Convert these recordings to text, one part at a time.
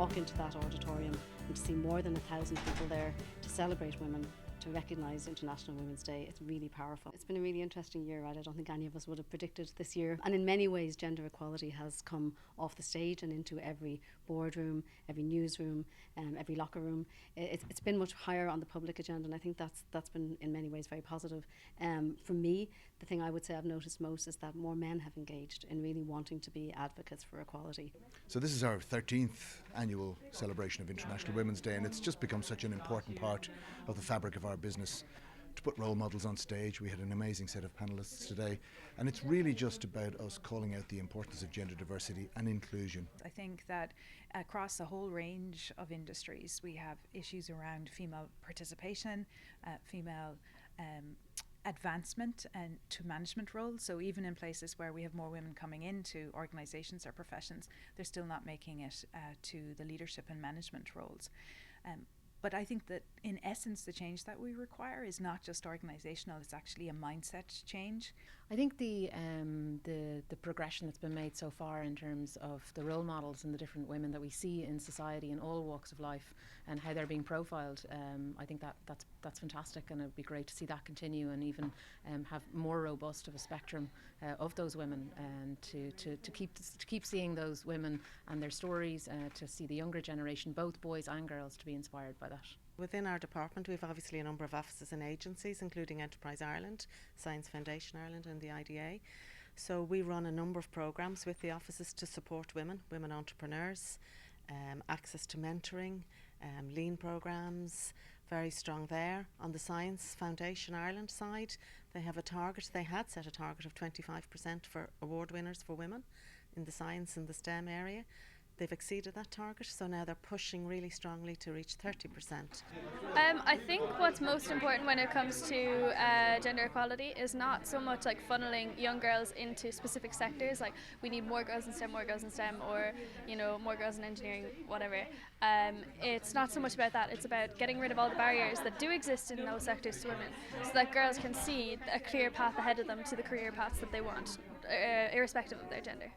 walk into that auditorium and to see more than 1,000 people there to celebrate women, to recognise International Women's Day, it's really powerful. It's been a really interesting year, right? I don't think any of us would have predicted this year. And in many ways, gender equality has come off the stage and into every boardroom, every newsroom, every locker room. It's been much higher on the public agenda, and I think that's been in many ways very positive. For me, the thing I would say I've noticed most is that more men have engaged in really wanting to be advocates for equality. So this is our 13th annual celebration of International Women's Day, and it's just become such an important part of the fabric of our business to put role models on stage. We had an amazing set of panellists today, and it's really just about us calling out the importance of gender diversity and inclusion. I think that across a whole range of industries we have issues around female participation, female advancement and to management roles. So even in places where we have more women coming into organisations or professions, they're still not making it to the leadership and management roles. But I think that in essence the change that we require is not just organisational, it's actually a mindset change. I think the progression that's been made so far in terms of the role models and the different women that we see in society in all walks of life and how they're being profiled, I think that's fantastic, and it'd be great to see that continue and even have more robust of a spectrum of those women, and to keep seeing those women and their stories, to see the younger generation, both boys and girls, to be inspired by that. Within our department, we have obviously a number of offices and agencies, including Enterprise Ireland, Science Foundation Ireland and the IDA. So we run a number of programmes with the offices to support women entrepreneurs, access to mentoring, lean programmes, very strong there. On the Science Foundation Ireland side, they have a target, they had set a target of 25% for award winners for women in the science and the STEM area. They've exceeded that target, so now they're pushing really strongly to reach 30%. I think what's most important when it comes to gender equality is not so much like funneling young girls into specific sectors, like we need more girls in STEM, or more girls in engineering, whatever. It's not so much about that, it's about getting rid of all the barriers that do exist in those sectors to women, so that girls can see a clear path ahead of them to the career paths that they want, irrespective of their gender.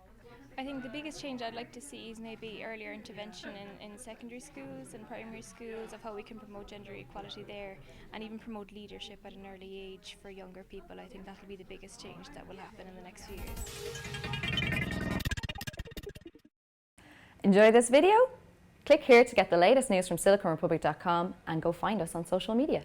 I think the biggest change I'd like to see is maybe earlier intervention in secondary schools and primary schools, of how we can promote gender equality there, and even promote leadership at an early age for younger people. I think that'll be the biggest change that will happen in the next few years. Enjoy this video? Click here to get the latest news from siliconrepublic.com and go find us on social media.